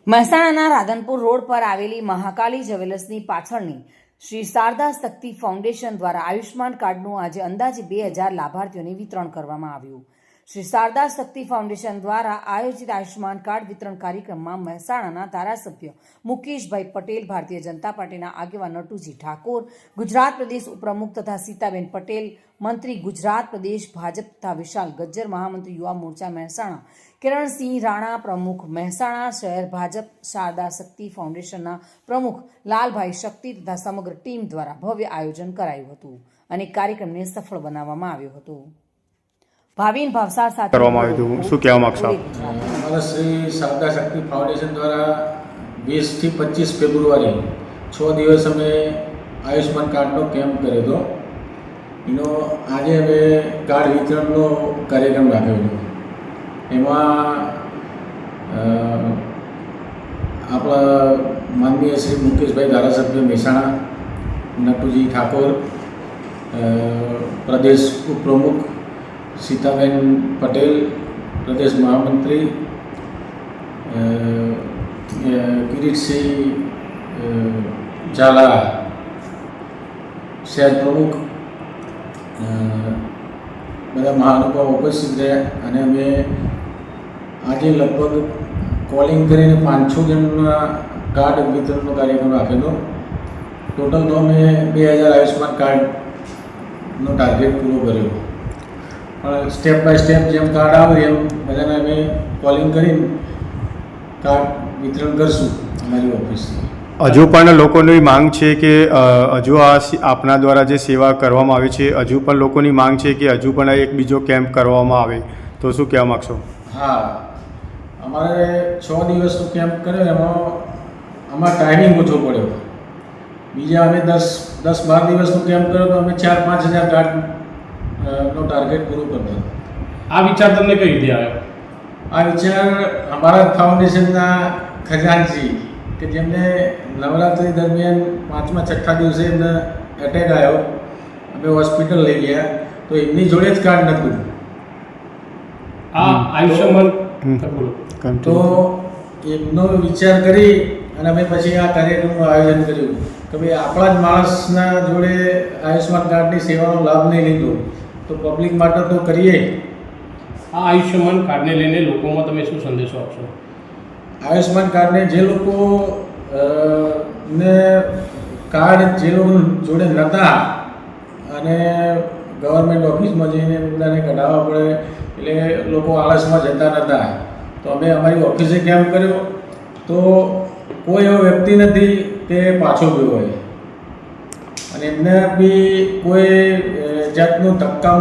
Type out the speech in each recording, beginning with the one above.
મહેસાણાના રાધનપુર રોડ પર આવેલી મહાકાલી જ્વેલર્સની પાછળની શ્રી શારદા શક્તિ ફાઉન્ડેશન દ્વારા આયુષ્માન કાર્ડનું આજે અંદાજે 2000 લાભાર્થીઓને વિતરણ કરવામાં આવ્યું. શ્રી શારદા શક્તિ ફાઉન્ડેશન દ્વારા આયોજિત આયુષ્માન કાર્ડ વિતરણ કાર્યક્રમમાં મહેસાણાના ધારાસભ્ય મુકેશભાઈ પટેલ, ભારતીય જનતા પાર્ટીના આગેવાન નટુજી ઠાકોર, ગુજરાત પ્રદેશ ઉપપ્રમુખ તથા સીતાબેન પટેલ, મંત્રી ગુજરાત પ્રદેશ ભાજપ તથા વિશાલ ગજ્જર, મહામંત્રી યુવા મોરચા મહેસાણા કિરણસિંહ રાણા, પ્રમુખ મહેસાણા શહેર ભાજપ શારદા શક્તિ ફાઉન્ડેશનના પ્રમુખ લાલભાઈ શક્તિ તથા સમગ્ર ટીમ દ્વારા ભવ્ય આયોજન કરાયું હતું અને કાર્યક્રમને સફળ બનાવવામાં આવ્યો હતો. ભાવિન ભાવસાર સાથે કરવામાં આવ્યું હતું. શું કહેવા માંગશો? અમારા શ્રી શારદા શક્તિ ફાઉન્ડેશન દ્વારા 20 થી 25 ફેબ્રુઆરી 6 દિવસ અમે આયુષ્માન કાર્ડનો કેમ્પ કર્યો હતો. એનો આજે અમે કાર્ડ વિતરણનો કાર્યક્રમ રાખ્યો હતો. એમાં આપણા માનનીય શ્રી મુકેશભાઈ ધારાસભ્ય મહેસાણા, નટુજી ઠાકોર, પ્રદેશ ઉપપ્રમુખ સીતાબેન પટેલ, પ્રદેશ મહામંત્રી કિરીટસિંહ ઝાલા, શહેર પ્રમુખ, બધા મહાનુભાવો ઉપસ્થિત રહ્યા અને અમે આજે લગભગ કોલિંગ કરીને 500 જણના કાર્ડ વિતરણનો કાર્યક્રમ રાખેલો. ટોટલ તો અમે 2000 આયુષ્માન કાર્ડનો ટાર્ગેટ પૂરો કર્યો. પણ સ્ટેપ બાય સ્ટેપ જેમ કાર્ડ આવે એમ બધાને અમે કોલિંગ કરીને કાર્ડ વિતરણ કરશું અમારી ઓફિસથી. હજુ પણ લોકોની માંગ છે કે હજુ આપના દ્વારા જે સેવા કરવામાં આવી છે, હજુ પણ લોકોની માંગ છે કે હજુ પણ એક બીજો કેમ્પ કરવામાં આવે, તો શું કહેવા માગશો? હા, અમારે 6 દિવસનો કેમ્પ કર્યો એમાં અમારો ટાઈમિંગ ઓછો પડ્યો. બીજા અમે 10-12 દિવસનો કેમ્પ કર્યો તો અમે 4-5 હજાર કાર્ડનો ટાર્ગેટ પૂરો કરતો. આ વિચાર તમને કઈ રીતે આવ્યો? આ વિચાર અમારા ફાઉન્ડેશનના ખજાનચી કે જેમને નવરાત્રિ દરમિયાન 5મા-6ઠ્ઠા દિવસે એમને એટેક આવ્યો, અમે હોસ્પિટલ લઈ ગયા તો એમની જોડે જ કાર્ડ નહોતું. આ આયુષ્યમાન તો એમનો વિચાર કરી અને અમે પછી આ કાર્યક્રમનું આયોજન કર્યું કે ભાઈ આપણા જ માણસના જોડે આયુષ્માન કાર્ડની સેવાનો લાભ નહીં લીધો તો પબ્લિક માટે તો કરીએ. આ આયુષ્યમાન કાર્ડને લઈને લોકોમાં તમે શું સંદેશો આપશો? આયુષ્માન કાર્ડને જે લોકો ને કાર્ડ જે લોકો જોડે નહોતા અને ગવર્મેન્ટ ઓફિસમાં જઈને બધાને કઢાવવા પડે એટલે લોકો આળસમાં જતા નહોતા, તો અમે અમારી ઓફિસે કેમ્પ કર્યો તો કોઈ એવો વ્યક્તિ નથી કે પાછો ગયો હોય અને એમને બી કોઈ જાતનું ધક્કા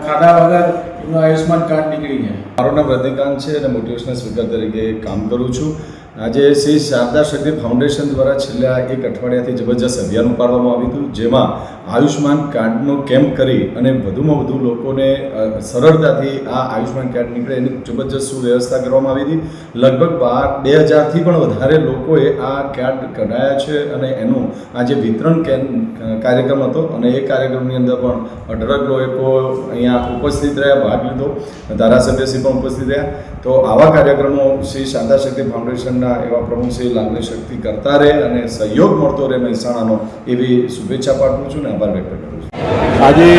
ખાધા વગર એમનું આયુષ્માન કાર્ડ નીકળી ગયા. મારું નામ રજનીકાંત છે અને મોટિવેશનલ સ્પીકર તરીકે કામ કરું છું. આજે શ્રી શારદા શક્તિ ફાઉન્ડેશન દ્વારા છેલ્લા 1 અઠવાડિયાથી જબરજસ્ત અભિયાન ઉપાડવામાં આવ્યું હતું, જેમાં આયુષ્માન કાર્ડનો કેમ્પ કરી અને વધુમાં વધુ લોકોને સરળતાથી આ આયુષ્માન કાર્ડ નીકળે એની જબરજસ્ત સુવ્યવસ્થા કરવામાં આવી હતી. લગભગ 2000થી પણ વધારે લોકોએ આ કાર્ડ કઢાયા છે અને એનું આજે વિતરણ કાર્યક્રમ હતો અને એ કાર્યક્રમની અંદર પણ 18 લોકો અહીંયા ઉપસ્થિત રહ્યા, ભાગ લીધો, ધારાસભ્યશ્રી પણ ઉપસ્થિત રહ્યા. તો આવા કાર્યક્રમો શ્રી શારદા શક્તિ ફાઉન્ડેશનના એવા પ્રમુખ શ્રી લાલભાઈ શક્તિ કરતા રહે અને સહયોગ મળતો રહે મહેસાણાનો, એવી શુભેચ્છા પાઠવું છું અને આભાર વ્યક્ત કરું છું. આજે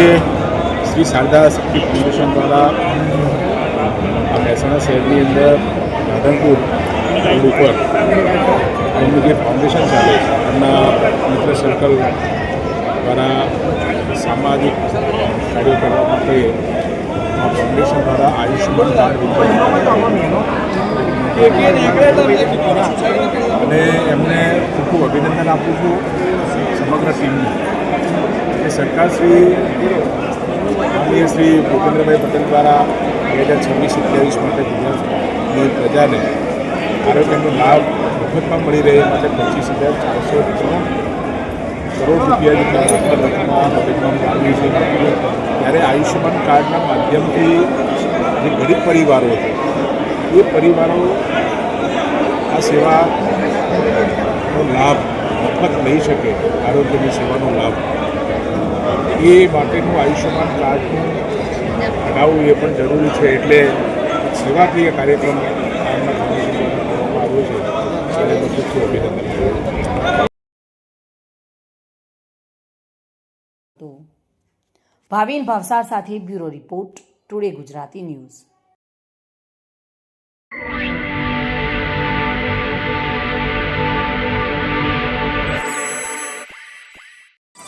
શ્રી શારદા શક્તિ ફાઉન્ડેશન દ્વારા આ મહેસાણા શહેરની અંદર રાધનપુર રોડ ઉપર એમનું જે ફાઉન્ડેશન ચાલે છે એમના મિત્ર સર્કલ દ્વારા સામાજિક કાર્ય કરવા માટે આ ફાઉન્ડેશન દ્વારા આયુષ્યમાન કાર્ડ વિતરણ અને એમને ખૂબ ખૂબ અભિનંદન આપું છું સમગ્ર ટીમને. એ સરકારશ્રી માનનીય શ્રી ભૂપેન્દ્રભાઈ પટેલ દ્વારા 2026-27 માટે ગુજરાતની પ્રજાને આરોગ્યનો લાભ મફતમાં મળી રહે માટે 25,403 કરોડ રૂપિયા જેટલા રકમમાં બજેટમાં આવી છે. ત્યારે આયુષ્યમાન કાર્ડના માધ્યમથી જે ગરીબ પરિવારો છે એ પરિવારો આ સેવાનો લાભ મફત લઈ શકે, આરોગ્યની સેવાનો લાભ, એ માટેનું આયુષ્યમાન કાર્ડનું કઢાવવું એ પણ જરૂરી છે. એટલે સેવાકીય કાર્યક્રમ કરવામાં આવ્યો કર્યો છે એને પણ ખૂબ ખૂબ અભિનંદન. ભાવિન ભાવસાર સાથે bureau report today Gujarati news.